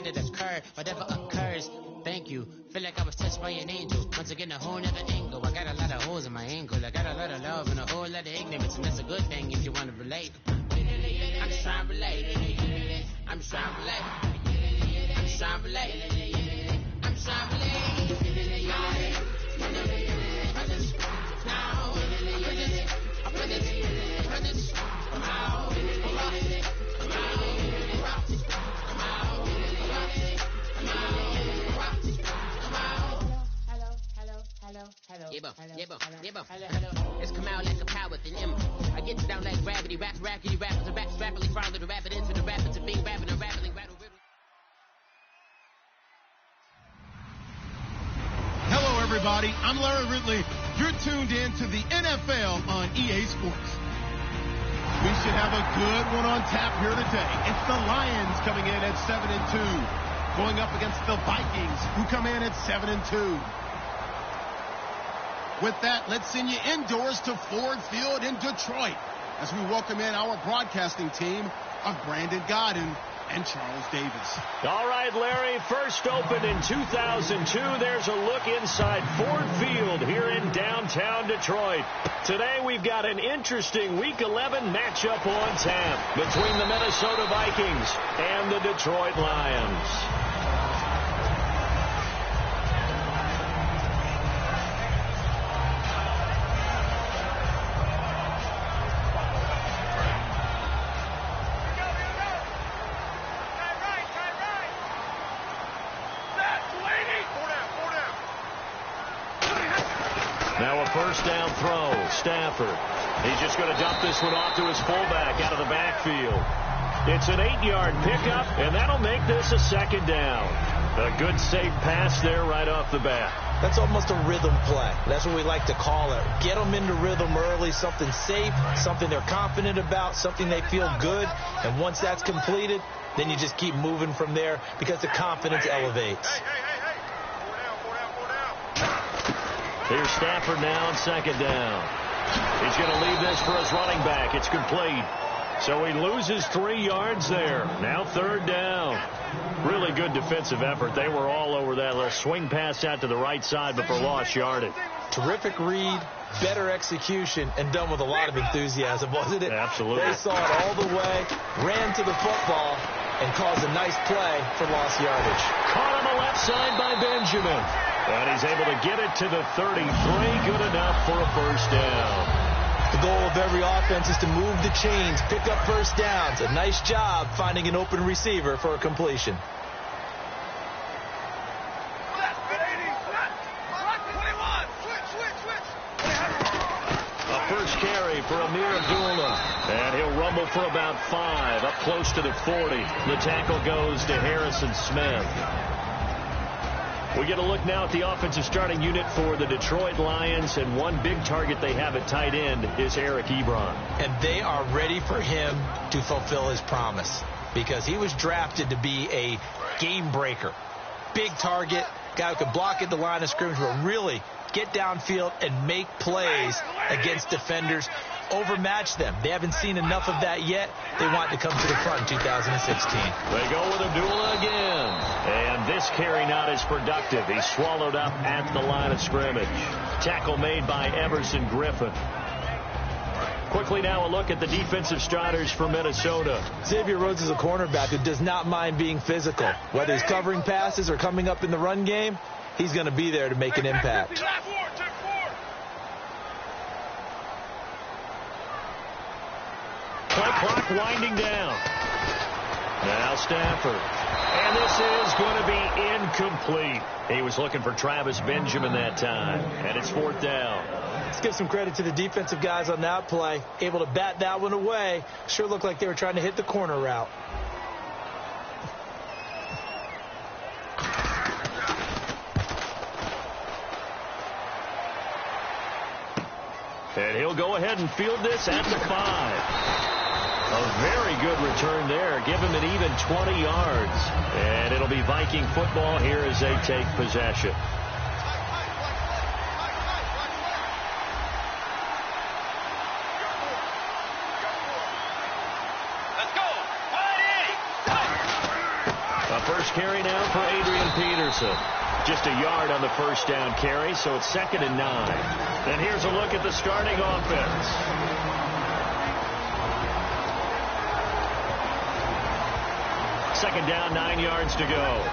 it occur, whatever occurs. Thank you. Feel like I was touched by an angel. Once again, a whole nother angle. I got a lot of holes in my ankle. I got a lot of love and a whole lot of ignorance, and that's a good thing if you want to relate. I'm just trying to relate. I'm just trying to relate. I'm just trying to relate. I'm just trying to relate. It's come out like a power within him. I get down like gravity, rappers, and raps rapidly follow the rapid into the rapids of being rapping and rattling, rattle, riddle. Hello, everybody. I'm Larry Ridley. You're tuned in to the NFL on EA Sports. We should have a good one on tap here today. It's the Lions coming in at 7-2, going up against the Vikings, who come in at 7-2. With that, let's send you indoors to Ford Field in Detroit as we welcome in our broadcasting team of Brandon Godden and Charles Davis. All right, Larry, first opened in 2002. There's a look inside Ford Field here in downtown Detroit. Today we've got an interesting Week 11 matchup on tap between the Minnesota Vikings and the Detroit Lions. Now a first down throw. Stafford. He's just going to dump this one off to his fullback out of the backfield. It's an 8-yard pickup, and that'll make this a second down. A good safe pass there right off the bat. That's almost a rhythm play. That's what we like to call it. Get them into rhythm early, something safe, something they're confident about, something they feel good. And once that's completed, then you just keep moving from there because the confidence elevates. Here's Stafford now on second down. He's going to leave this for his running back. It's complete. So he loses 3 yards there. Now third down. Really good defensive effort. They were all over that little swing pass out to the right side, but for lost yardage. Terrific read, better execution, and done with a lot of enthusiasm, wasn't it? Absolutely. They saw it all the way, ran to the football, and caused a nice play for lost yardage. Caught on the left side by Benjamin. And he's able to get it to the 33. Good enough for a first down. The goal of every offense is to move the chains, pick up first downs. A nice job finding an open receiver for a completion. A first carry for Amir Abdullah. And he'll rumble for about 5, up close to the 40. The tackle goes to Harrison Smith. We get a look now at the offensive starting unit for the Detroit Lions, and one big target they have at tight end is Eric Ebron. And they are ready for him to fulfill his promise because he was drafted to be a game breaker. Big target, guy who could block at the line of scrimmage, but really get downfield and make plays against defenders, overmatch them. They haven't seen enough of that yet. They want to come to the front in 2016. They go with Abdullah again. And this carry not as productive. He's swallowed up at the line of scrimmage. Tackle made by Everson Griffin. Quickly now a look at the defensive starters for Minnesota. Xavier Rhodes is a cornerback who does not mind being physical. Whether he's covering passes or coming up in the run game, he's going to be there to make an impact. Play clock winding down. Now Stafford. And this is going to be incomplete. He was looking for Travis Benjamin that time. And it's fourth down. Let's give some credit to the defensive guys on that play. Able to bat that one away. Sure looked like they were trying to hit the corner route. And he'll go ahead and field this at the 5. A very good return there. Give him an even 20 yards. And it'll be Viking football here as they take possession. carry now for Adrian Peterson. Just a yard on the first down carry, so it's 2nd and 9. And here's a look at the starting offense. Second down, 9 yards to go.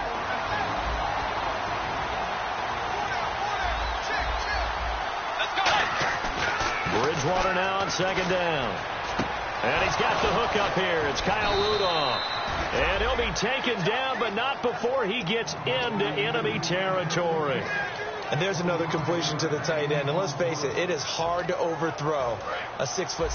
Bridgewater now on 2nd down. And he's got the hook up here. It's Kyle Rudolph. And he'll be taken down, but not before he gets into enemy territory. And there's another completion to the tight end. And let's face it, it is hard to overthrow a 6'6"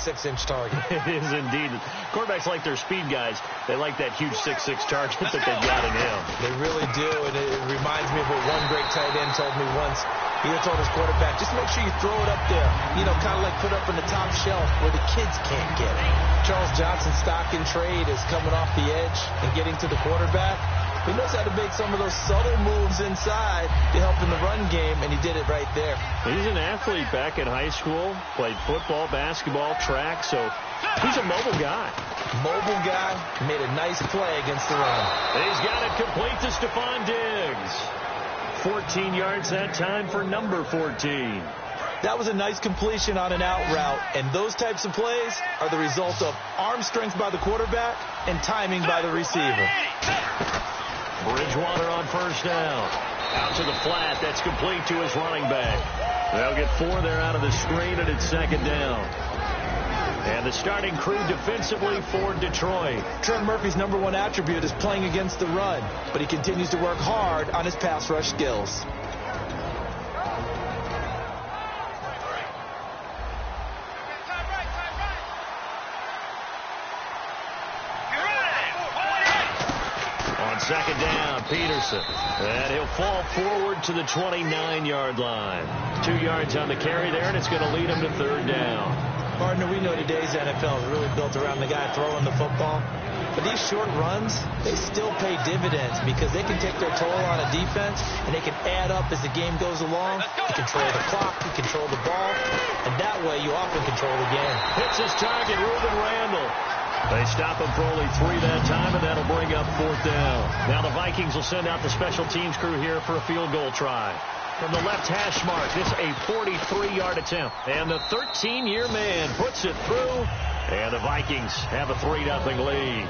target. It is indeed. Quarterbacks like their speed guys. They like that huge 6'6" target that they've got in him. They really do. And it reminds me of what one great tight end told me once. He told his quarterback, just make sure you throw it up there. You know, kind of like put it up on the top shelf where the kids can't get it. Charles Johnson's stock and trade is coming off the edge and getting to the quarterback. He knows how to make some of those subtle moves inside to help in the run game, and he did it right there. He's an athlete back in high school, played football, basketball, track, so he's a mobile guy. Mobile guy, made a nice play against the run. He's got it complete to Stephon Diggs. 14 yards that time for number 14. That was a nice completion on an out route, and those types of plays are the result of arm strength by the quarterback and timing by the receiver. Bridgewater on first down. Out to the flat. That's complete to his running back. They'll get 4 there out of the screen, and it's 2nd down. And the starting crew defensively for Detroit. Trent Murphy's #1 attribute is playing against the run, but he continues to work hard on his pass rush skills. On 2nd down, Peterson. And he'll fall forward to the 29-yard line. 2 yards on the carry there, and it's going to lead him to 3rd down. Partner, we know today's NFL is really built around the guy throwing the football. But these short runs, they still pay dividends because they can take their toll on a defense, and they can add up as the game goes along. You control the clock, you control the ball, and that way you often control the game. Hits his target, Reuben Randall. They stop him for only 3 that time, and that'll bring up 4th down. Now the Vikings will send out the special teams crew here for a field goal try. From the left hash mark, this a 43-yard attempt. And the 13-year man puts it through, and the Vikings have a 3-0 lead.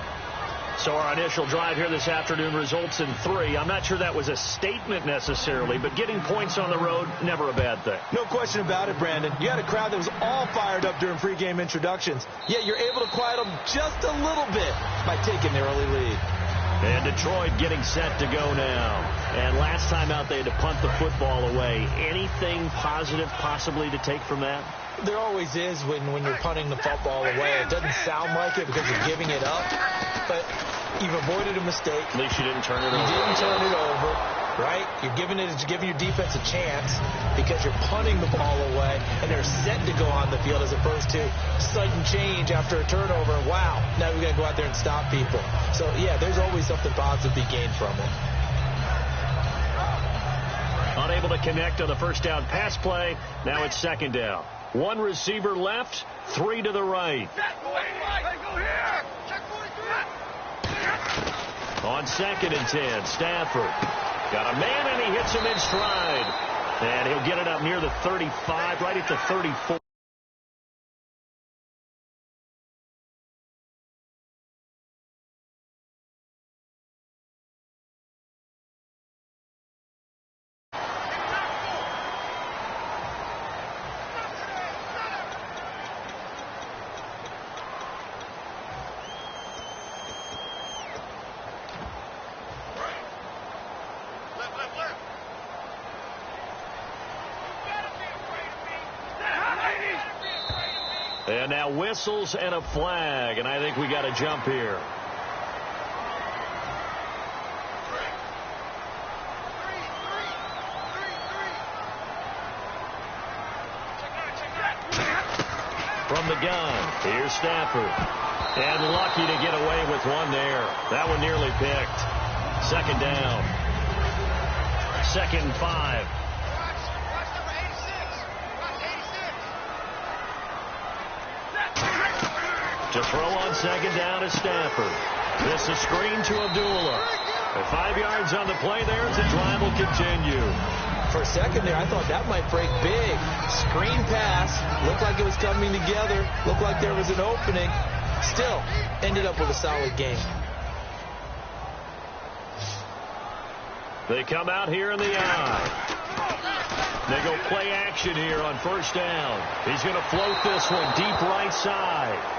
So our initial drive here this afternoon results in 3. I'm not sure that was a statement necessarily, but getting points on the road, never a bad thing. No question about it, Brandon. You had a crowd that was all fired up during pregame introductions, yet you're able to quiet them just a little bit by taking the early lead. And Detroit getting set to go now. And last time out, they had to punt the football away. Anything positive possibly to take from that? There always is when you're punting the football away. It doesn't sound like it because you're giving it up, but you've avoided a mistake. At least you didn't turn it over. You didn't turn it over, right? You're giving your defense a chance because you're punting the ball away, and they're set to go on the field as opposed to sudden change after a turnover. And wow, now we're going to go out there and stop people. So, yeah, there's always something positive to be gained from it. Unable to connect on the first down pass play. Now it's 2nd down. 1 receiver left, 3 to the right. On 2nd and 10, Stafford got a man, and he hits him in stride. And he'll get it up near the 35, right at the 34. And now whistles and a flag, and I think we got a jump here. From the gun, here's Stafford. And lucky to get away with one there. That one nearly picked. 2nd down. 2nd and 5. To throw on 2nd down is Stafford. This is screen to Abdullah. And 5 yards on the play there as the drive will continue. For a second there, I thought that might break big. Screen pass. Looked like it was coming together. Looked like there was an opening. Still, ended up with a solid game. They come out here in the eye. They go play action here on first down. He's going to float this one deep right side.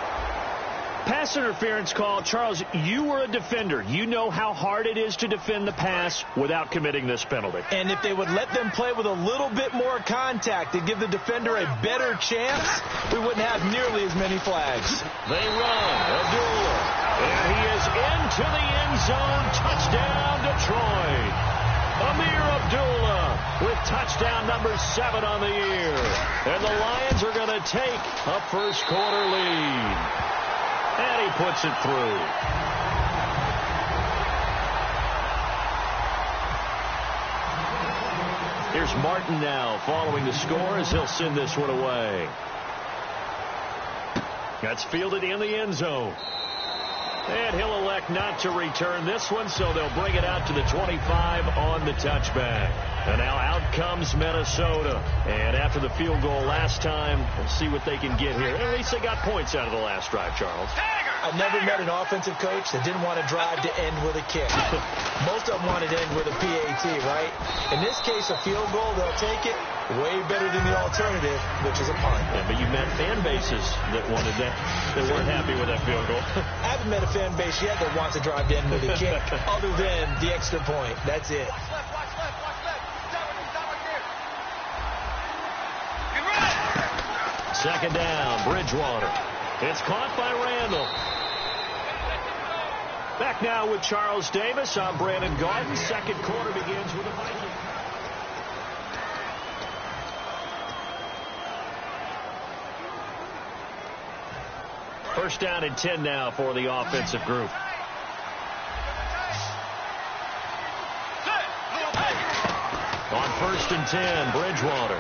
Pass interference call. Charles, you were a defender. You know how hard it is to defend the pass without committing this penalty. And if they would let them play with a little bit more contact to give the defender a better chance, we wouldn't have nearly as many flags. They run. Abdullah. And he is into the end zone. Touchdown, Detroit. Amir Abdullah with touchdown number 7 on the year. And the Lions are going to take a first quarter lead. And he puts it through. Here's Martin now following the score as he'll send this one away. That's fielded in the end zone. And he'll elect not to return this one, so they'll bring it out to the 25 on the touchback. And now out comes Minnesota. And after the field goal last time, we'll see what they can get here. At least they got points out of the last drive, Charles. I've never met an offensive coach that didn't want to drive to end with a kick. Most of them wanted to end with a PAT, right? In this case, a field goal, they'll take it. Way better than the alternative, which is a punt. Yeah, but you met fan bases that wanted that, that weren't happy with that field goal. I haven't met a fan base yet that wants to drive to end with a kick other than the extra point. That's it. Second down, Bridgewater. It's caught by Randall. Back now with Charles Davis. I'm Brandon Garden. Second quarter begins with a Viking. First down and 10 now for the offensive group. On first and 10, Bridgewater.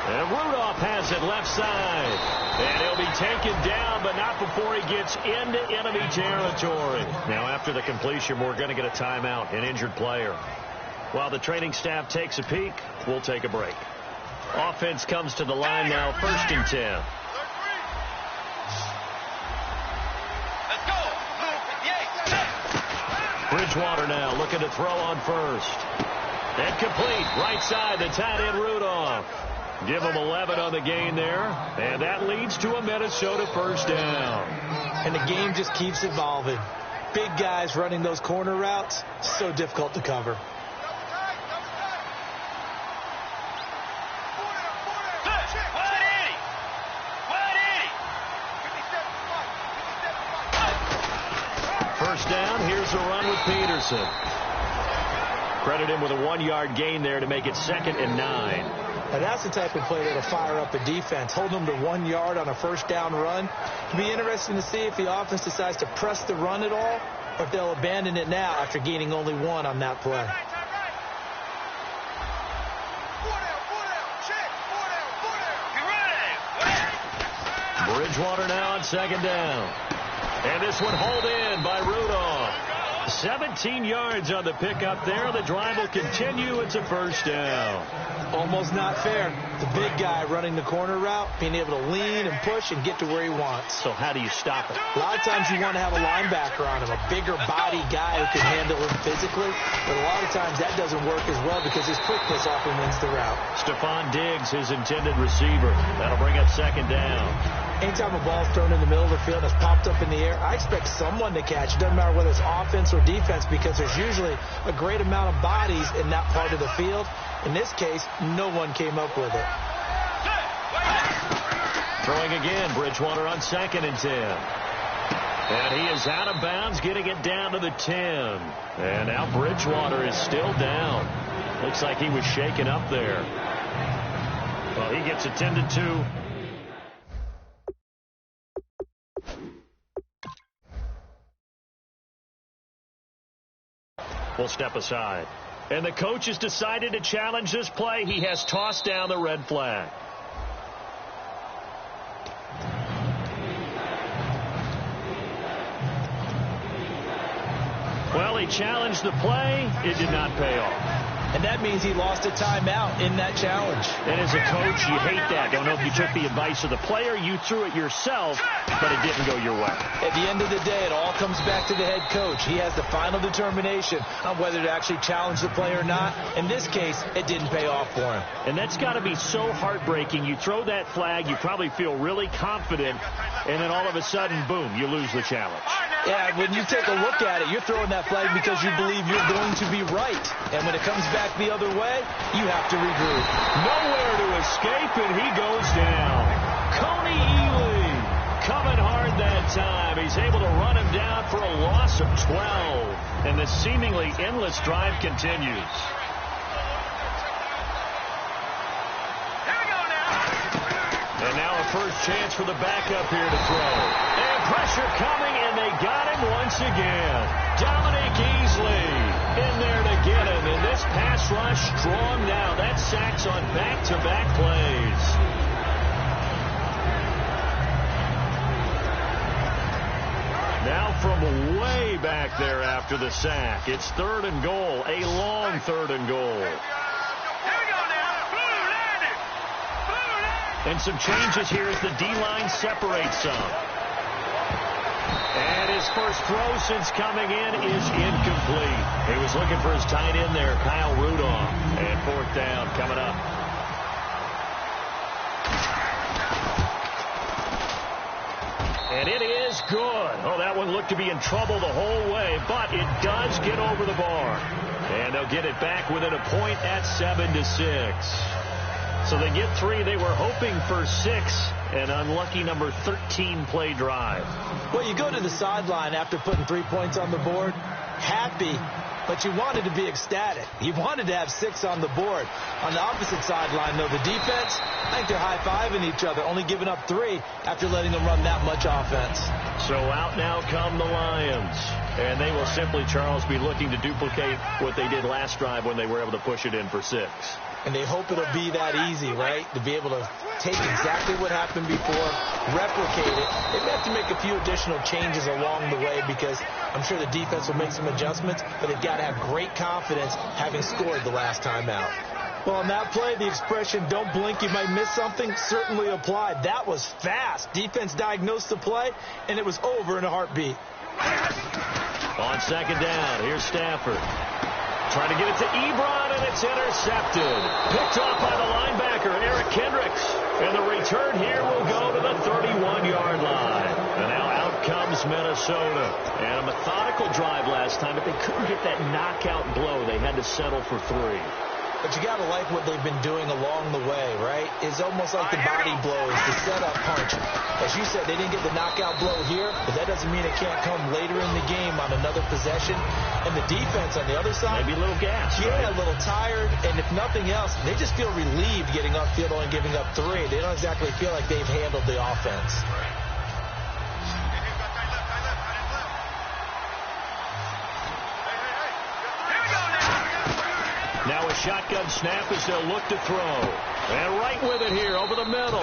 And Rudolph has it left side. And he'll be taken down, but not before he gets into enemy territory. Now, after the completion, we're going to get a timeout, an injured player. While the training staff takes a peek, we'll take a break. Offense comes to the line now, first and 10. Bridgewater now looking to throw on first. And complete. Right side, the tight end Rudolph. Give him 11 on the gain there. And that leads to a Minnesota first down. And the game just keeps evolving. Big guys running those corner routes, so difficult to cover. First down, here's a run with Peterson. Credit him with a 1-yard gain there to make it 2nd and 9. And that's the type of play that'll fire up a defense. Hold them to 1 yard on a first down run. It'll be interesting to see if the offense decides to press the run at all, or if they'll abandon it now after gaining only 1 on that play. Bridgewater now on second down. And this one hauled in by Rudolph. 17 yards on the pickup there. The drive will continue. It's a first down. Almost not fair. The big guy running the corner route, being able to lean and push and get to where he wants. So how do you stop it? A lot of times you want to have a linebacker on him, a bigger body guy who can handle him physically. But a lot of times that doesn't work as well because his quickness often wins the route. Stephon Diggs, his intended receiver. That'll bring up second down. Anytime a ball's thrown in the middle of the field and it's popped up in the air, I expect someone to catch. It doesn't matter whether it's offense or defense because there's usually a great amount of bodies in that part of the field. In this case, no one came up with it. Throwing again, Bridgewater on 2nd and 10. And he is out of bounds, getting it down to the 10. And now Bridgewater is still down. Looks like he was shaken up there. Well, he gets attended to. We'll step aside. And the coach has decided to challenge this play. He has tossed down the red flag. Well, he challenged the play. It did not pay off. And that means he lost a timeout in that challenge. And as a coach, you hate that. Don't know if you took the advice of the player. You threw it yourself, but it didn't go your way. At the end of the day, it all comes back to the head coach. He has the final determination on whether to actually challenge the play or not. In this case, it didn't pay off for him. And that's got to be so heartbreaking. You throw that flag, you probably feel really confident, and then all of a sudden, boom, you lose the challenge. Yeah, when you take a look at it, you're throwing that flag because you believe you're going to be right. And when it comes back the other way, you have to regroup. Nowhere to escape, and he goes down. Coney Ely coming hard that time. He's able to run him down for a loss of 12. And the seemingly endless drive continues. And now a first chance for the backup here to throw. And pressure coming, and they got him once again. Dominic Easley in there to get him. And this pass rush strong now. That's sacks on back-to-back plays. Now from way back there after the sack. It's 3rd and goal. A long 3rd and goal. And some changes here as the D-line separates some. And his first throw since coming in is incomplete. He was looking for his tight end there, Kyle Rudolph. And 4th down coming up. And it is good. Oh, that one looked to be in trouble the whole way, but it does get over the bar. And they'll get it back within a point at 7-6. So they get 3. They were hoping for 6. An unlucky number 13 play drive. Well, you go to the sideline after putting 3 points on the board, happy, but you wanted to be ecstatic. You wanted to have 6 on the board. On the opposite sideline, though, the defense, I think they're high-fiving each other, only giving up 3 after letting them run that much offense. So out now come the Lions. And they will simply, Charles, be looking to duplicate what they did last drive when they were able to push it in for 6. And they hope it'll be that easy, right? To be able to take exactly what happened before, replicate it. They may have to make a few additional changes along the way because I'm sure the defense will make some adjustments, but they've got to have great confidence having scored the last time out. Well, on that play, the expression, don't blink, you might miss something, certainly applied. That was fast. Defense diagnosed the play, and it was over in a heartbeat. On 2nd down, here's Stafford. Trying to get it to Ebron, and it's intercepted. Picked off by the linebacker, Eric Kendricks. And the return here will go to the 31-yard line. And now out comes Minnesota. And a methodical drive last time, but they couldn't get that knockout blow. They had to settle for 3. But you got to like what they've been doing along the way, right? It's almost like the body blows, the setup punch. As you said, they didn't get the knockout blow here, but that doesn't mean it can't come later in the game on another possession. And the defense on the other side, maybe a little gas. Yeah, right? A little tired. And if nothing else, they just feel relieved getting upfield and giving up 3. They don't exactly feel like they've handled the offense. Now a shotgun snap as they'll look to throw. And right with it here over the middle.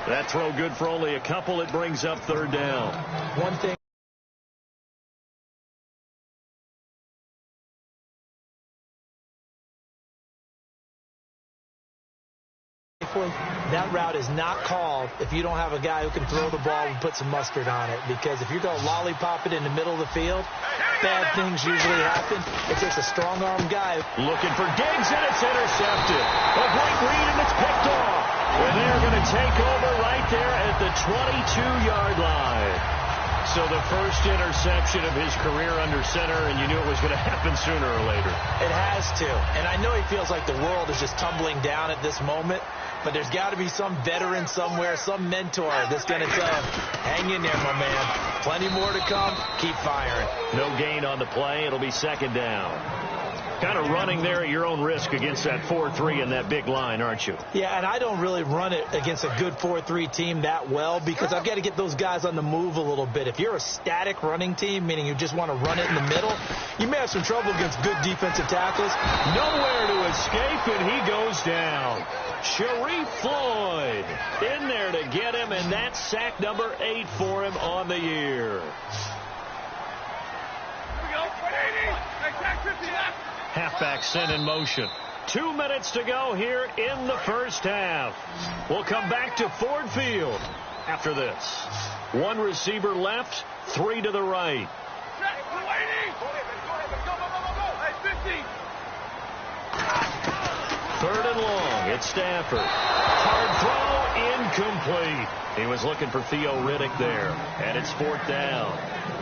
That throw good for only a couple. It brings up 3rd down. One thing. That route is not called if you don't have a guy who can throw the ball and put some mustard on it. Because if you're going to lollipop it in the middle of the field, bad things usually happen. It takes a strong-arm guy. Looking for Diggs, and it's intercepted. A great read, and it's picked off. And they're going to take over right there at the 22-yard line. So the first interception of his career under center, and you knew it was going to happen sooner or later. It has to. And I know he feels like the world is just tumbling down at this moment, but there's got to be some veteran somewhere, some mentor that's going to tell him, hang in there, my man. Plenty more to come. Keep firing. No gain on the play. It'll be 2nd down. Kind of running there at your own risk against that 4-3 and that big line, aren't you? Yeah, and I don't really run it against a good 4-3 team that well because I've got to get those guys on the move a little bit. If you're a static running team, meaning you just want to run it in the middle, you may have some trouble against good defensive tackles. Nowhere to escape, and he goes down. Sharif Floyd in there to get him, and that's sack number 8 for him on the year. Here we go. Halfback sent in motion. 2 minutes to go here in the first half. We'll come back to Ford Field after this. 1 receiver left, 3 to the right. Third and long. It's Stafford. Hard throw, incomplete. He was looking for Theo Riddick there, and it's 4th down.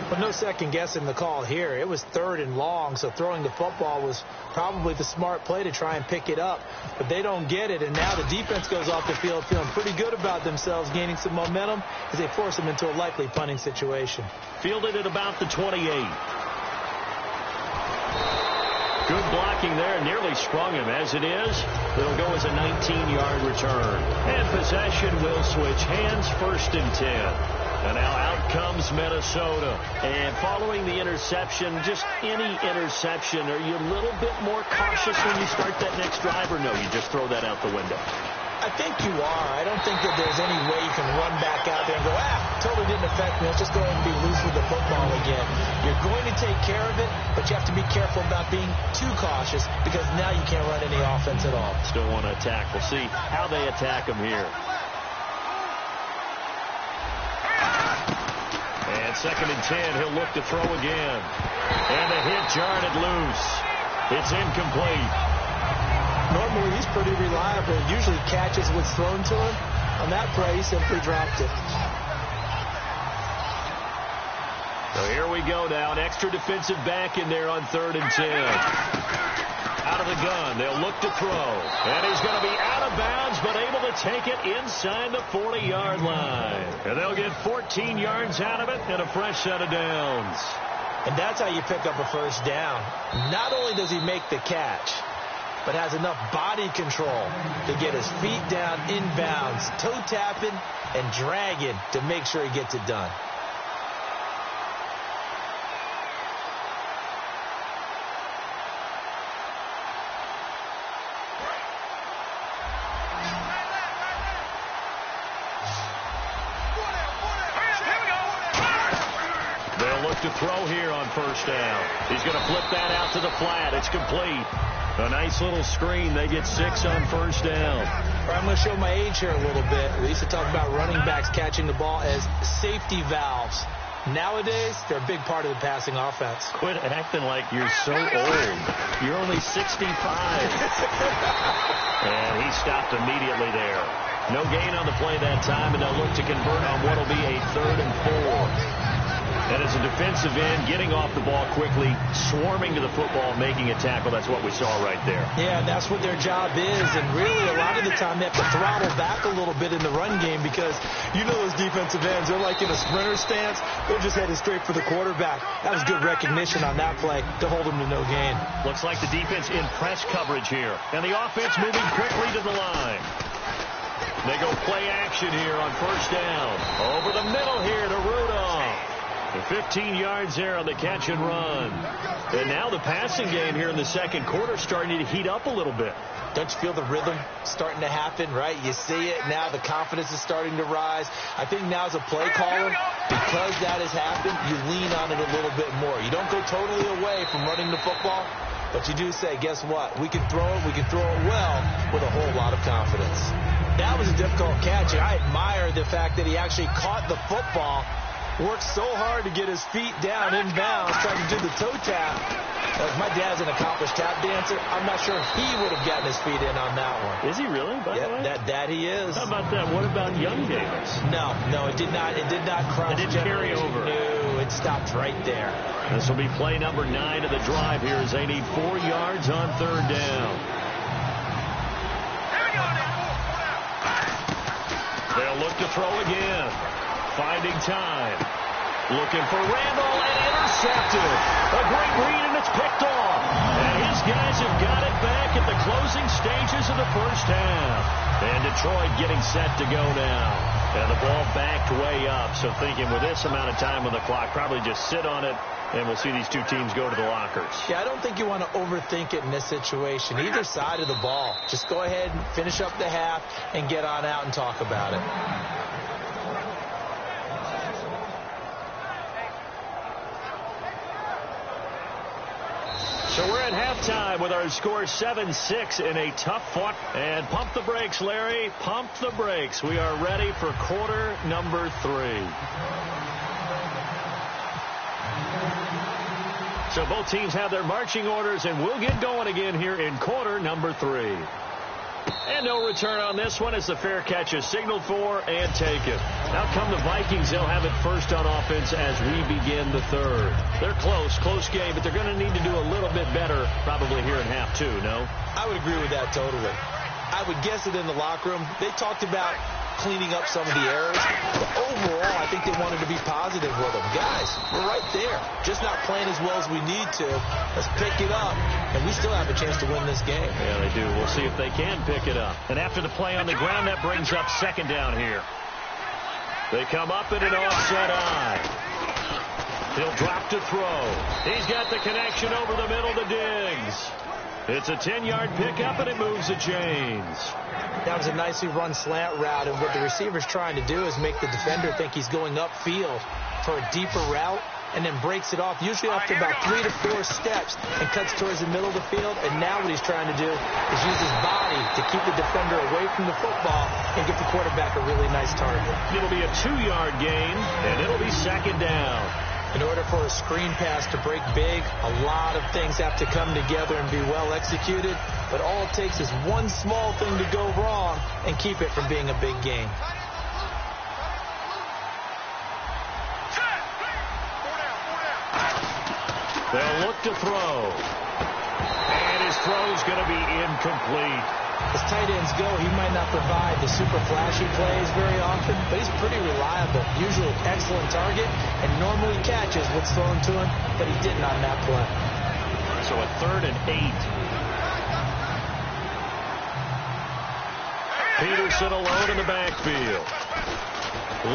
But no second guessing the call here. It was 3rd and long, so throwing the football was probably the smart play to try and pick it up. But they don't get it, and now the defense goes off the field feeling pretty good about themselves, gaining some momentum as they force them into a likely punting situation. Fielded at about the 28. Good blocking there, nearly sprung him. As it is, it'll go as a 19-yard return. And possession will switch hands, 1st and 10. And now out comes Minnesota. And following the interception, just any interception, are you a little bit more cautious when you start that next drive, or no, you just throw that out the window? I think you are. I don't think that there's any way you can run back out there and go, totally didn't affect me. Let's just go ahead and be loose with the football again. You're going to take care of it, but you have to be careful about being too cautious because now you can't run any offense at all. Still want to attack. We'll see how they attack him here. And 2nd and 10, he'll look to throw again. And the hit jarred it loose. It's incomplete. Normally, he's pretty reliable. Usually catches what's thrown to him. On that play, he simply dropped it. So here we go now. An extra defensive back in there on 3rd and 10. Out of the gun. They'll look to throw. And he's going to be out of bounds, but able to take it inside the 40-yard line. And they'll get 14 yards out of it and a fresh set of downs. And that's how you pick up a first down. Not only does he make the catch, but has enough body control to get his feet down inbounds, toe tapping and dragging to make sure he gets it done. They'll look to throw here on 1st down. He's going to flip that out to the flat. It's complete. A nice little screen. They get 6 on 1st down. I'm going to show my age here a little bit. We used to talk about running backs catching the ball as safety valves. Nowadays, they're a big part of the passing offense. Quit acting like you're so old. You're only 65. And he stopped immediately there. No gain on the play that time, and they'll look to convert on what will be a 3rd and 4. And as a defensive end, getting off the ball quickly, swarming to the football, making a tackle. That's what we saw right there. Yeah, and that's what their job is. And really, a lot of the time, they have to throttle back a little bit in the run game because you know those defensive ends, they're like in a sprinter stance. They're just headed straight for the quarterback. That was good recognition on that play to hold them to no gain. Looks like the defense in press coverage here. And the offense moving quickly to the line. They go play action here on 1st down. Over the middle here to Rudolph. 15 yards there on the catch and run. And now the passing game here in the 2nd quarter starting to heat up a little bit. Don't you feel the rhythm starting to happen, right? You see it now. The confidence is starting to rise. I think now as a play caller, because that has happened, you lean on it a little bit more. You don't go totally away from running the football, but you do say, guess what? We can throw it. We can throw it well with a whole lot of confidence. That was a difficult catch, and I admire the fact that he actually caught the football, worked so hard to get his feet down inbounds, trying to do the toe tap. My dad's an accomplished tap dancer. I'm not sure if he would have gotten his feet in on that one. Is he really? By the way? That he is. How about that? What about Young Davis? No, it did not. It did not cross. It didn't carry over. No, it stopped right there. This will be play number 9 of the drive here as they need 4 yards on 3rd down. They'll look to throw again. Finding time. Looking for Randall and intercepted. A great read and it's picked off. And his guys have got it back at the closing stages of the first half. And Detroit getting set to go now. And the ball backed way up. So thinking with this amount of time on the clock, probably just sit on it. And we'll see these two teams go to the lockers. Yeah, I don't think you want to overthink it in this situation. Either side of the ball. Just go ahead and finish up the half and get on out and talk about it. halftime with our score 7-6 in a tough fought. And pump the brakes, Larry. Pump the brakes. We are ready for quarter number 3. So both teams have their marching orders, and we'll get going again here in quarter number 3. And no return on this one as the fair catch is signaled for and taken. Out come the Vikings. They'll have it first on offense as we begin the third. They're close game, but they're going to need to do a little bit better probably here in half 2, no? I would agree with that totally. I would guess that in the locker room, they talked about cleaning up some of the errors. But overall, I think they wanted to be positive with them. Guys, we're right there. Just not playing as well as we need to. Let's pick it up. And we still have a chance to win this game. Yeah, they do. We'll see if they can pick it up. And after the play on the ground, that brings up second down here. They come up in an offset eye. He'll drop to throw. He's got the connection over the middle to Diggs. It's a 10-yard pickup, and it moves the chains. That was a nicely run slant route, and what the receiver's trying to do is make the defender think he's going upfield for a deeper route, and then breaks it off, usually after about 3 to 4 steps, and cuts towards the middle of the field. And now what he's trying to do is use his body to keep the defender away from the football and give the quarterback a really nice target. It'll be a 2-yard gain, and it'll be second down. In order for a screen pass to break big, a lot of things have to come together and be well executed. But all it takes is one small thing to go wrong and keep it from being a big game. They'll look to throw. And his throw's going to be incomplete. As tight ends go, he might not provide the super flashy plays very often, but he's pretty reliable. Usually an excellent target, and normally catches what's thrown to him, but he didn't on that play. So a 3rd and 8. Peterson alone in the backfield.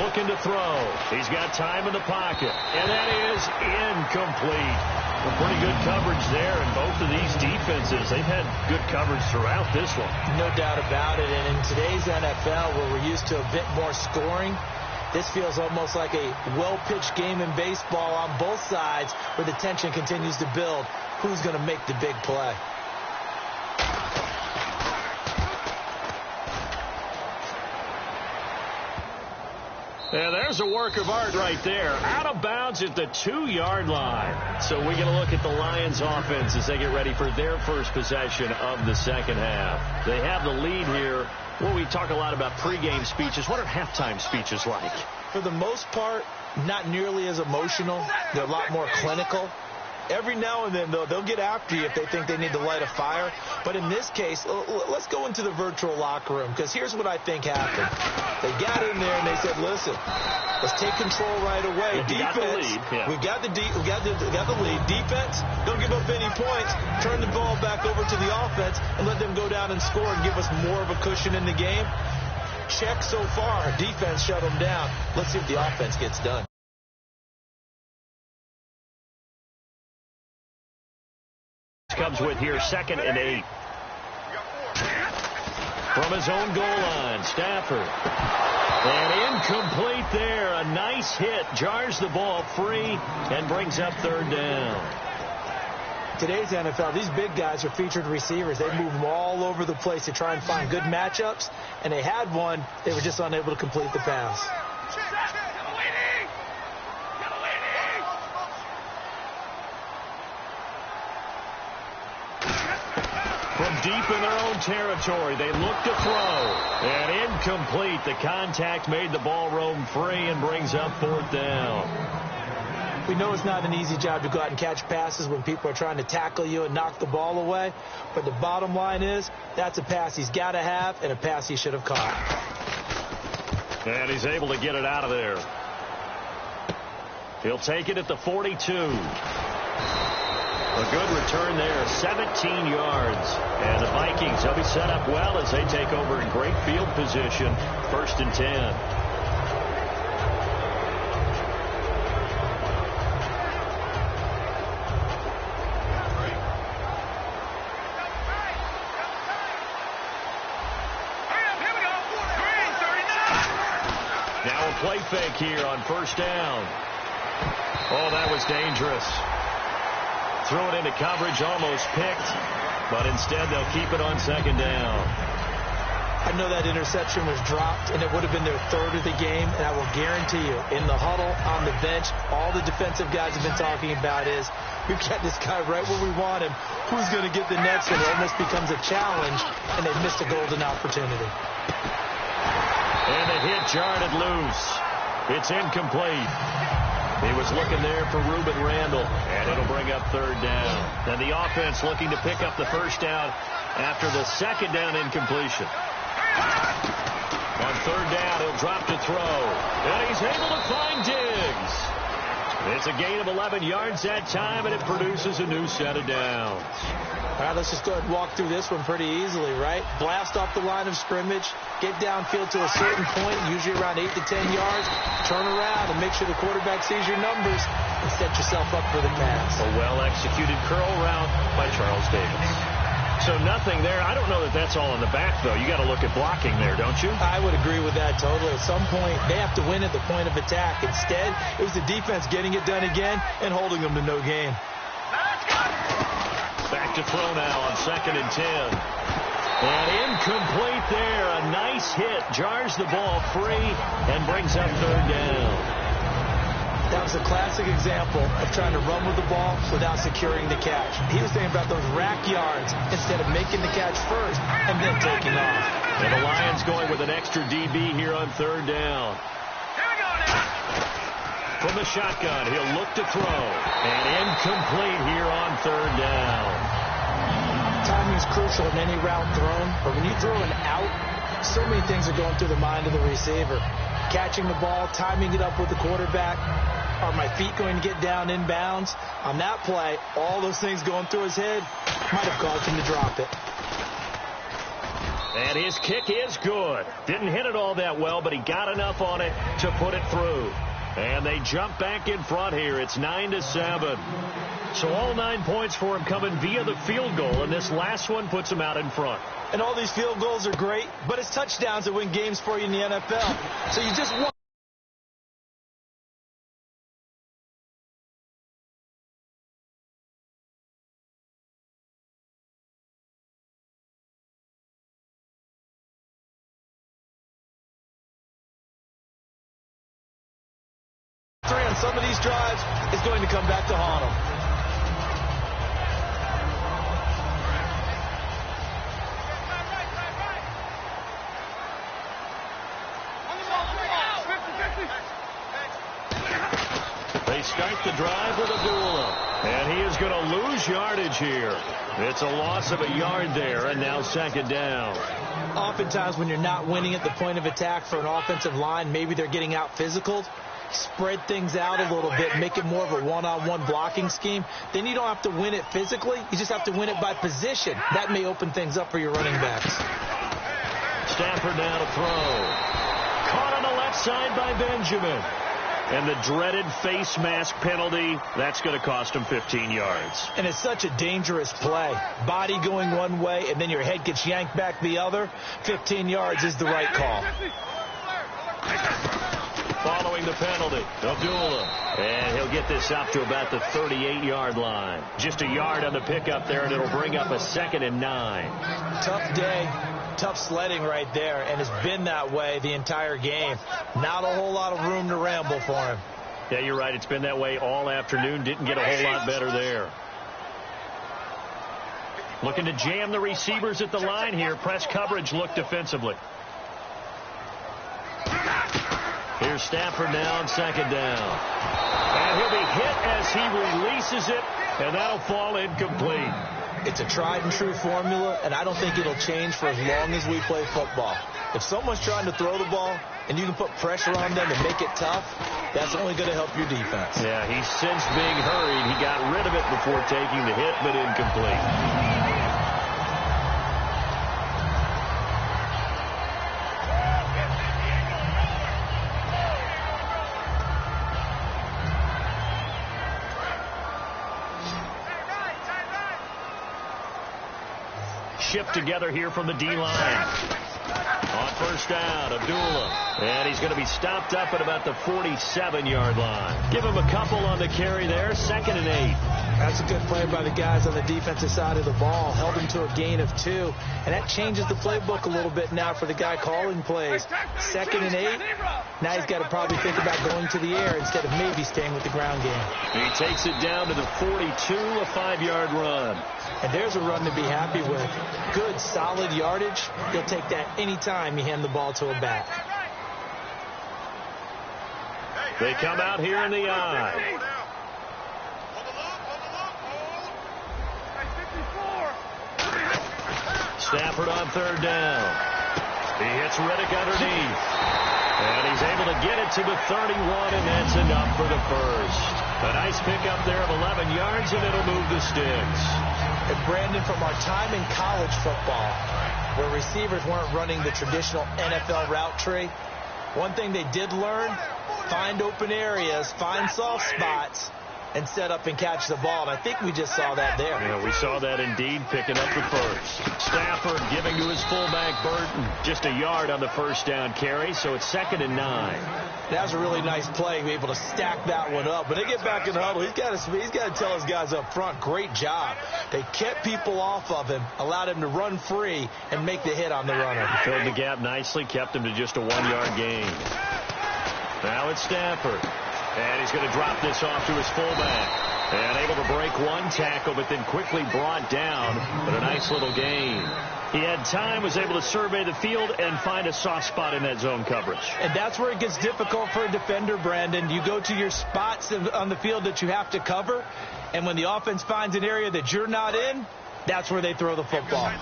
Looking to throw. He's got time in the pocket, and that is incomplete. Well, pretty good coverage there, and both of these defenses, they've had good coverage throughout this one. No doubt about it, and in today's NFL, where we're used to a bit more scoring, this feels almost like a well-pitched game in baseball on both sides, where the tension continues to build. Who's going to make the big play? Yeah, there's a work of art right there. Out of bounds at the 2-yard line. So we're going to look at the Lions offense as they get ready for their first possession of the second half. They have the lead here. Well, we talk a lot about pregame speeches. What are halftime speeches like? For the most part, not nearly as emotional. They're a lot more clinical. Every now and then, though, they'll get after you if they think they need to light a fire. But in this case, let's go into the virtual locker room, because here's what I think happened. They got in there and they said, listen, let's take control right away. Defense, we got the lead. Defense, don't give up any points. Turn the ball back over to the offense and let them go down and score and give us more of a cushion in the game. Check so far. Defense shut them down. Let's see if the offense gets done. Comes with here 2nd and 8. From his own goal line, Stafford. And incomplete there. A nice hit. Jars the ball free and brings up 3rd down. Today's NFL, these big guys are featured receivers. They move them all over the place to try and find good matchups. And they had one. They were just unable to complete the pass. From deep in their own territory, they look to throw. And incomplete. The contact made the ball roam free and brings up 4th down. We know it's not an easy job to go out and catch passes when people are trying to tackle you and knock the ball away. But the bottom line is, that's a pass he's got to have and a pass he should have caught. And he's able to get it out of there. He'll take it at the 42. A good return there, 17 yards. And the Vikings, they'll be set up well as they take over in great field position. 1st and 10. Now a play fake here on 1st down. Oh, that was dangerous. Threw it into coverage, almost picked, but instead they'll keep it on second down. I know that interception was dropped, and it would have been their third of the game, and I will guarantee you, in the huddle, on the bench, all the defensive guys have been talking about is, we've got this guy right where we want him. Who's going to get the next one? It almost becomes a challenge, and they've missed a golden opportunity. And the hit jarred it loose. It's incomplete. He was looking there for Reuben Randall, and it'll bring up third down. And the offense looking to pick up the first down after the second down incompletion. On third down, he'll drop to throw. And he's able to find Diggs. It's a gain of 11 yards that time, and it produces a new set of downs. All right, let's just go ahead and walk through this one pretty easily, right? Blast off the line of scrimmage, get downfield to a certain point, usually around 8 to 10 yards, turn around and make sure the quarterback sees your numbers and set yourself up for the pass. A well-executed curl route by Charles Davis. So nothing there. I don't know that that's all in the back, though. You got to look at blocking there, don't you? I would agree with that totally. At some point, they have to win at the point of attack. Instead, it was the defense getting it done again and holding them to no gain. Back to throw now on 2nd and 10. And incomplete there. A nice hit. Jars the ball free and brings up third down. That was a classic example of trying to run with the ball without securing the catch. He was thinking about those rack yards instead of making the catch first and then taking off. And the Lions going with an extra DB here on third down. From the shotgun, he'll look to throw. And incomplete here on third down. Timing is crucial in any route thrown, but when you throw an out, so many things are going through the mind of the receiver. Catching the ball, timing it up with the quarterback. Are my feet going to get down inbounds? On that play, all those things going through his head might have caused him to drop it. And his kick is good. Didn't hit it all that well, but he got enough on it to put it through. And they jump back in front here. It's 9-7. So all 9 points for him coming via the field goal, and this last one puts him out in front. And all these field goals are great, but it's touchdowns that win games for you in the NFL. So you just want on some of these drives is going to come back to haunt them. They start the drive with Abdullah, and he is going to lose yardage here. It's a loss of a yard there, and now second down. Oftentimes when you're not winning at the point of attack for an offensive line, maybe they're getting out physical. Spread things out a little bit, make it more of a one-on-one blocking scheme. Then you don't have to win it physically. You just have to win it by position. That may open things up for your running backs. Stafford now to throw. Caught on the left side by Benjamin. And the dreaded face mask penalty, that's going to cost him 15 yards. And it's such a dangerous play. Body going one way, and then your head gets yanked back the other. 15 yards is the right call. Following the penalty, Abdullah. And he'll get this up to about the 38-yard line. Just a yard on the pickup there, and it'll bring up a 2nd and 9. Tough day. Tough sledding right there, and it's been that way the entire game. Not a whole lot of room to ramble for him. Yeah, you're right. It's been that way all afternoon. Didn't get a whole lot better there. Looking to jam the receivers at the line here. Press coverage look defensively. Here's Stafford now on second down. And he'll be hit as he releases it, and that'll fall incomplete. It's a tried-and-true formula, and I don't think it'll change for as long as we play football. If someone's trying to throw the ball and you can put pressure on them and make it tough, that's only going to help your defense. Yeah, he sensed being hurried. He got rid of it before taking the hit, but incomplete. Shift together here from the D-line. On first down, Abdullah. And he's going to be stopped up at about the 47-yard line. Give him a couple on the carry there. 2nd and 8. That's a good play by the guys on the defensive side of the ball. Held him to a gain of 2. And that changes the playbook a little bit now for the guy calling plays. 2nd and 8. Now he's got to probably think about going to the air instead of maybe staying with the ground game. He takes it down to the 42, a 5-yard run. And there's a run to be happy with. Good, solid yardage. He'll take that any time you hand the ball to a back. They come out here in the eye. Stafford on 3rd down. He hits Riddick underneath. And he's able to get it to the 31, and that's enough for the first. A nice pickup there of 11 yards, and it'll move the sticks. And Brandon, from our time in college football, where receivers weren't running the traditional NFL route tree, one thing they did learn, find open areas, find soft spots, and set up and catch the ball. And I think we just saw that there. Yeah, we saw that indeed, picking up the first. Stafford giving to his fullback, Burton. Just a yard on the first down carry, so it's 2nd and 9. That was a really nice play, be able to stack that one up. When they get back in the huddle, he's got to tell his guys up front, great job. They kept people off of him, allowed him to run free, and make the hit on the runner. He filled the gap nicely, kept him to just a 1-yard gain. Now it's Stafford. And he's going to drop this off to his fullback. And able to break one tackle, but then quickly brought down. But a nice little gain. He had time, was able to survey the field and find a soft spot in that zone coverage. And that's where it gets difficult for a defender, Brandon. You go to your spots on the field that you have to cover. And when the offense finds an area that you're not in, that's where they throw the football.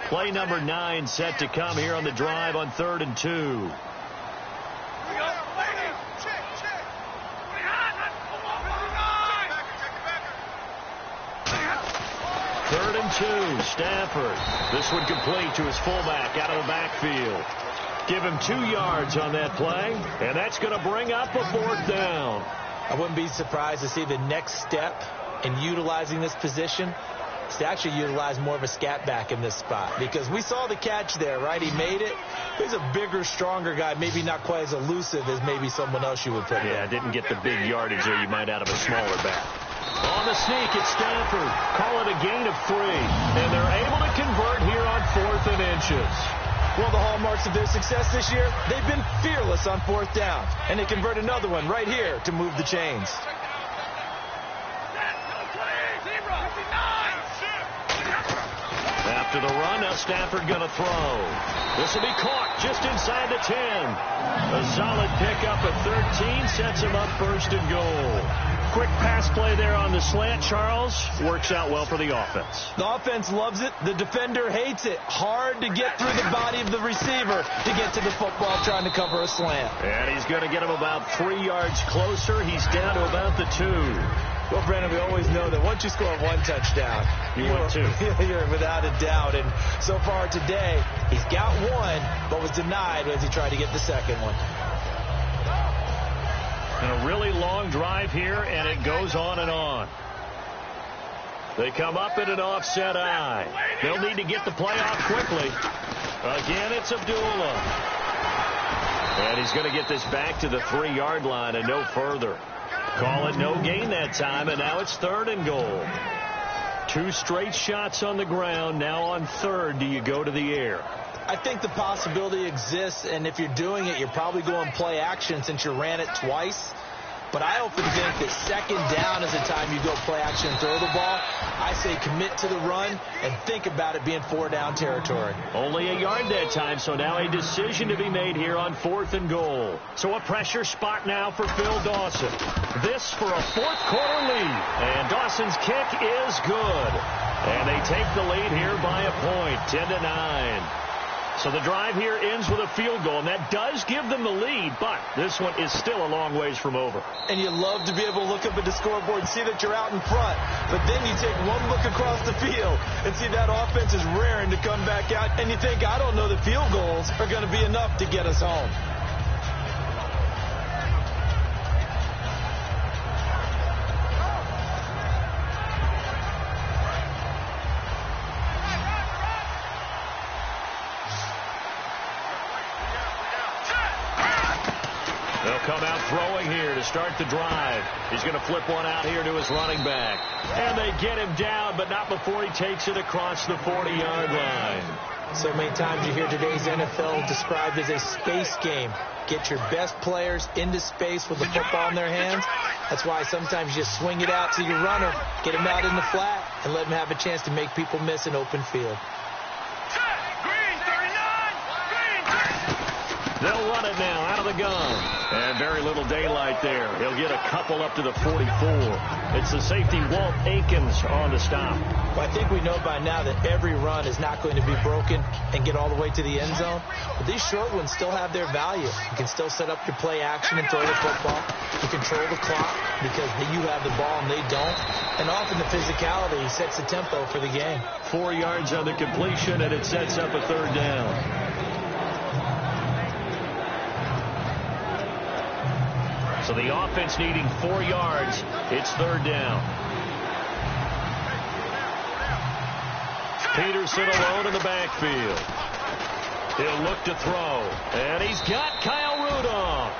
Play number 9 set to come here on the drive on 3rd and 2. Third and 2, Stafford. This one complete to his fullback out of the backfield. Give him 2 yards on that play, and that's going to bring up a 4th down. I wouldn't be surprised to see the next step in utilizing this position is to actually utilize more of a scat back in this spot, because we saw the catch there, right? He made it. He's a bigger, stronger guy, maybe not quite as elusive as maybe someone else you would put in. Yeah, didn't get the big yardage there you might out of a smaller back. On the sneak, it's Stafford. Call it a gain of 3. And they're able to convert here on 4th and inches. Well, the hallmarks of their success this year, they've been fearless on 4th down. And they convert another one right here to move the chains. After the run, now Stafford going to throw. This will be caught just inside the 10. A solid pickup at 13 sets him up 1st and goal. Quick pass play there on the slant, Charles. Works out well for the offense. The offense loves it. The defender hates it. Hard to get through the body of the receiver to get to the football trying to cover a slant. And he's going to get him about 3 yards closer. He's down to about the 2. Well, Brandon, we always know that once you score 1 touchdown, you're 2. You're without a doubt. And so far today, he's got 1, but was denied as he tried to get the second one. And a really long drive here, and it goes on and on. They come up in an offset eye. They'll need to get the play off quickly. Again, it's Abdullah. And he's going to get this back to the 3-yard line and no further. Call it no gain that time, and now it's 3rd and goal. 2 straight shots on the ground. Now on 3rd, do you go to the air? I think the possibility exists, and if you're doing it, you're probably going play action since you ran it twice. But I often think that 2nd down is the time you go play action and throw the ball. I say commit to the run and think about it being 4-down territory. Only a yard that time, so now a decision to be made here on 4th and goal. So a pressure spot now for Phil Dawson. This for a 4th quarter lead. And Dawson's kick is good. And they take the lead here by a point, 10-9. So the drive here ends with a field goal, and that does give them the lead, but this one is still a long ways from over. And you love to be able to look up at the scoreboard and see that you're out in front, but then you take one look across the field and see that offense is raring to come back out, and you think, I don't know that field goals are going to be enough to get us home. They'll come out throwing here to start the drive. He's going to flip one out here to his running back. And they get him down, but not before he takes it across the 40-yard line. So many times you hear today's NFL described as a space game. Get your best players into space with the football in their hands. That's why sometimes you just swing it out to your runner, get him out in the flat, and let him have a chance to make people miss an open field. They'll run it now out of the gun. And very little daylight there. He'll get a couple up to the 44. It's the safety Walt Aikens on the stop. Well, I think we know by now that every run is not going to be broken and get all the way to the end zone. But these short ones still have their value. You can still set up your play action and throw the football. You control the clock because you have the ball and they don't. And often the physicality sets the tempo for the game. 4 yards on the completion, and it sets up a third down. So the offense needing 4 yards. It's third down. Peterson alone in the backfield. He'll look to throw. And he's got Kyle Rudolph.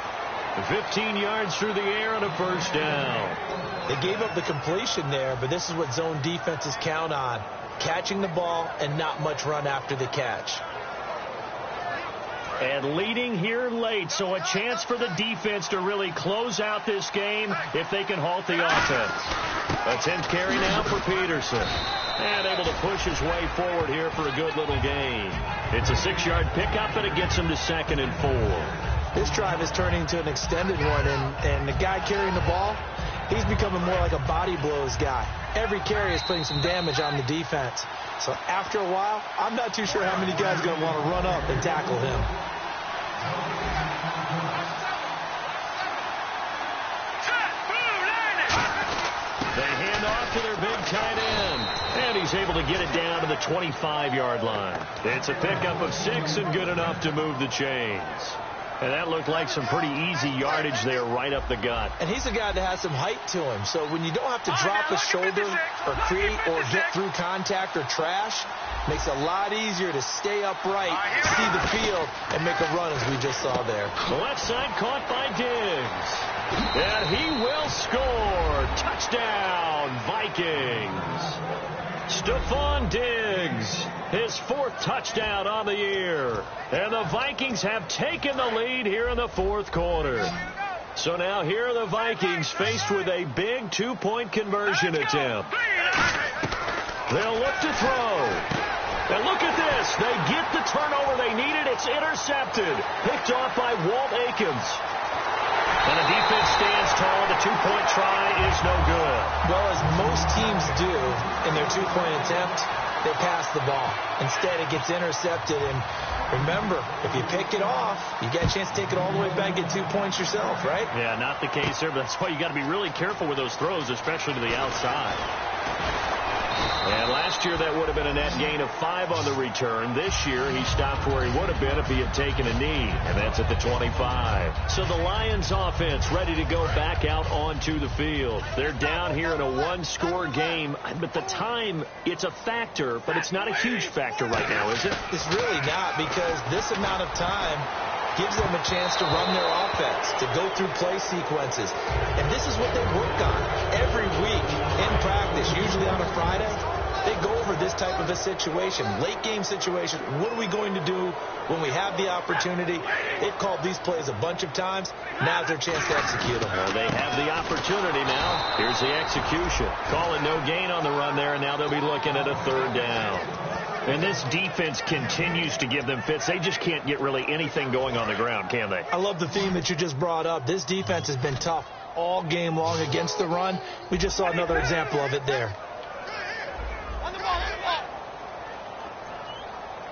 15 yards through the air and a first down. They gave up the completion there, but this is what zone defenses count on. Catching the ball and not much run after the catch. And leading here late, so a chance for the defense to really close out this game if they can halt the offense. A 10th carry now for Peterson. And able to push his way forward here for a good little gain. It's a 6-yard pickup, and it gets him to 2nd and 4. This drive is turning into an extended one, and the guy carrying the ball, he's becoming more like a body blows guy. Every carry is putting some damage on the defense. So after a while, I'm not too sure how many guys are going to want to run up and tackle him. They hand off to their big tight end. And he's able to get it down to the 25-yard line. It's a pickup of 6 and good enough to move the chains. And that looked like some pretty easy yardage there right up the gut. And he's a guy that has some height to him. So when you don't have to drop a shoulder or create or get through contact or trash, makes it a lot easier to stay upright, see the field, and make a run as we just saw there. Left side caught by Diggs. And he will score. Touchdown, Vikings. Stephon Diggs, his 4th touchdown on the year. And the Vikings have taken the lead here in the 4th quarter. So now here are the Vikings faced with a big 2-point conversion attempt. They'll look to throw. And look at this. They get the turnover they needed. It's intercepted. Picked off by Walt Aikens. And the defense stands tall. The 2-point try is no good. Well, as most teams do in their 2-point attempt, they pass the ball. Instead, it gets intercepted. And remember, if you pick it off, you get a chance to take it all the way back and get 2 points yourself, right? Yeah, not the case there, but that's why you got to be really careful with those throws, especially to the outside. And last year, that would have been a net gain of 5 on the return. This year, he stopped where he would have been if he had taken a knee, and that's at the 25. So the Lions offense ready to go back out onto the field. They're down here in a 1-score game, but the time, it's a factor, but it's not a huge factor right now, is it? It's really not, because this amount of time gives them a chance to run their offense, to go through play sequences. And this is what they work on every week in practice, usually on a Friday. They go over this type of a situation, late game situation. What are we going to do when we have the opportunity? They've called these plays a bunch of times. Now's their chance to execute them. Well, they have the opportunity now. Here's the execution. Call it no gain on the run there, and now they'll be looking at a third down. And this defense continues to give them fits. They just can't get really anything going on the ground, can they? I love the theme that you just brought up. This defense has been tough all game long against the run. We just saw another example of it there.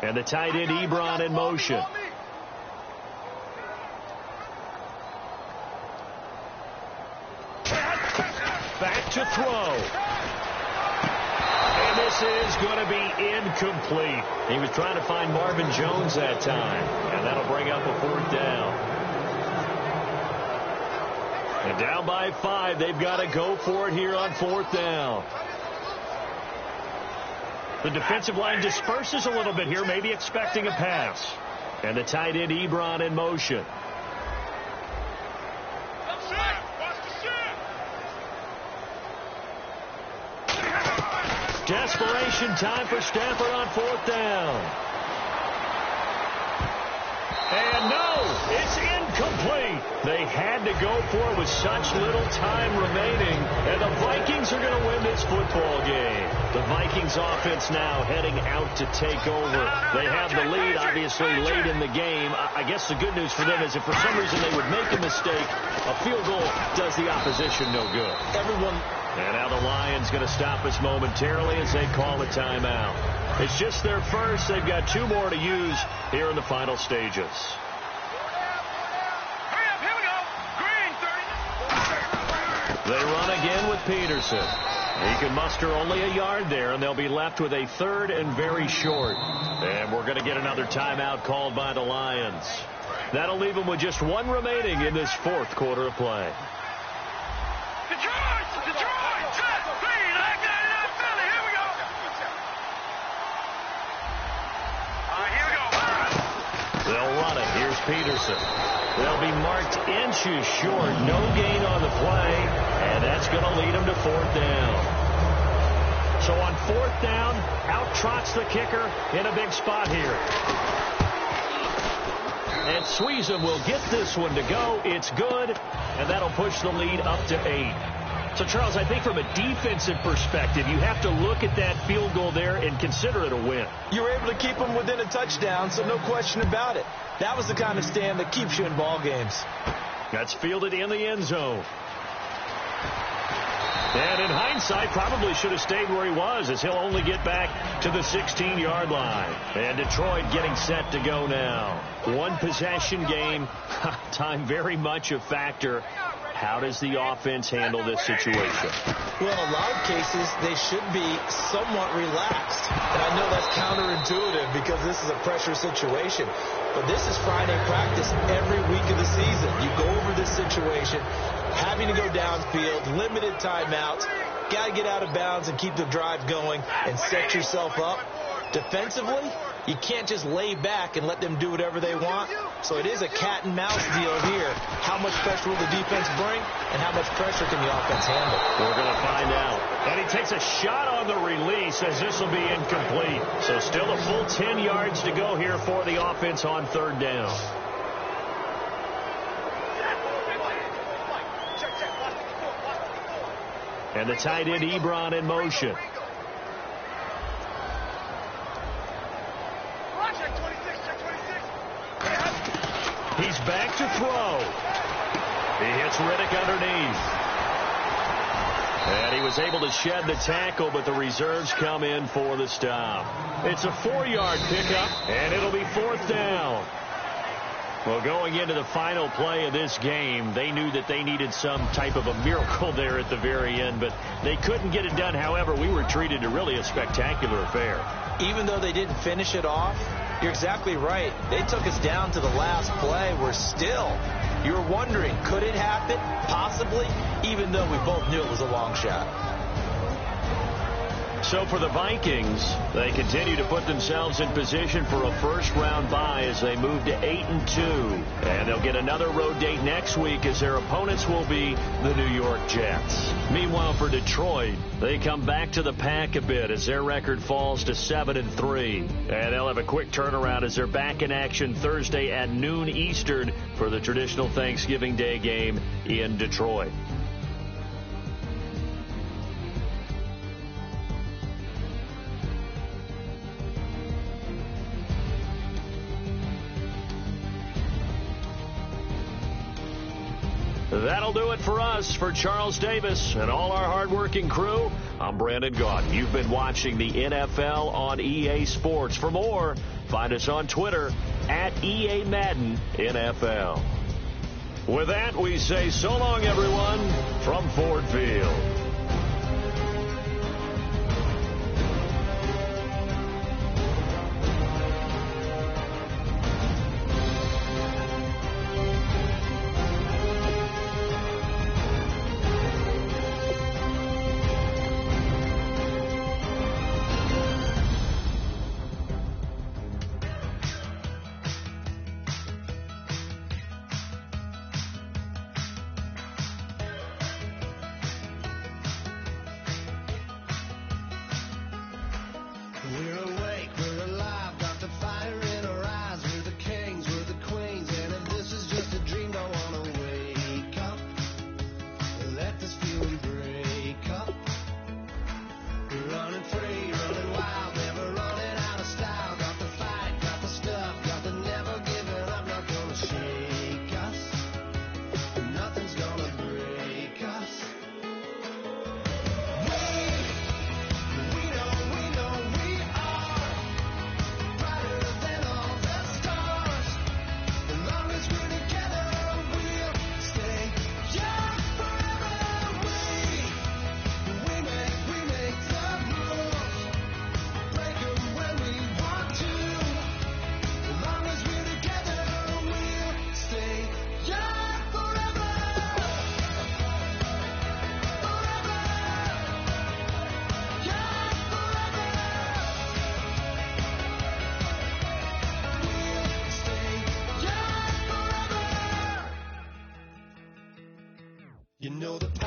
And the tight end Ebron in motion. Back to throw. And this is going to be incomplete. He was trying to find Marvin Jones that time. And that'll bring up a 4th down. And down by 5. They've got to go for it here on 4th down. The defensive line disperses a little bit here, maybe expecting a pass. And the tight end Ebron in motion. desperation time for Stafford on 4th down. And no, it's incomplete. They had to go for it with such little time remaining. And the Vikings are going to win this football game. The Vikings offense now heading out to take over. They have the lead, obviously, late in the game. I guess the good news for them is if for some reason they would make a mistake, a field goal does the opposition no good. And now the Lions going to stop us momentarily as they call a timeout. It's just their first. They've got 2 more to use here in the final stages. They run again with Peterson. He can muster only a yard there, and they'll be left with a 3rd and very short. And we're going to get another timeout called by the Lions. That'll leave them with just 1 remaining in this 4th quarter of play. They'll run it. Here's Peterson. They'll be marked inches short. No gain on the play, and that's going to lead them to 4th down. So on 4th down, out trots the kicker in a big spot here. And Sweezum will get this one to go. It's good, and that'll push the lead up to 8. So, Charles, I think from a defensive perspective, you have to look at that field goal there and consider it a win. You were able to keep them within a touchdown, so no question about it. That was the kind of stand that keeps you in ball games. That's fielded in the end zone. And in hindsight, probably should have stayed where he was, as he'll only get back to the 16-yard line. And Detroit getting set to go now. 1 possession game. Time very much a factor. How does the offense handle this situation? Well, in a lot of cases, they should be somewhat relaxed. And I know that's counterintuitive because this is a pressure situation. But this is Friday practice every week of the season. You go over this situation, having to go downfield, limited timeouts, got to get out of bounds and keep the drive going and set yourself up. Defensively, you can't just lay back and let them do whatever they want. So it is a cat and mouse deal here. How much pressure will the defense bring, and how much pressure can the offense handle? We're going to find out. And he takes a shot on the release as this will be incomplete. So still a full 10 yards to go here for the offense on 3rd down. And the tight end Ebron in motion. He's back to throw. He hits Riddick underneath. And he was able to shed the tackle, but the reserves come in for the stop. It's a 4-yard pickup, and it'll be 4th down. Well, going into the final play of this game, they knew that they needed some type of a miracle there at the very end, but they couldn't get it done. However, we were treated to really a spectacular affair. Even though they didn't finish it off, you're exactly right. They took us down to the last play. We're still, you're wondering, could it happen? Possibly, even though we both knew it was a long shot. So for the Vikings, they continue to put themselves in position for a first-round bye as they move to 8-2. And they'll get another road date next week as their opponents will be the New York Jets. Meanwhile, for Detroit, they come back to the pack a bit as their record falls to 7-3. And they'll have a quick turnaround as they're back in action Thursday at noon Eastern for the traditional Thanksgiving Day game in Detroit. That'll do it for us. For Charles Davis and all our hardworking crew, I'm Brandon Gaudin. You've been watching the NFL on EA Sports. For more, find us on Twitter at EA Madden NFL. With that, we say so long, everyone, from Ford Field. know the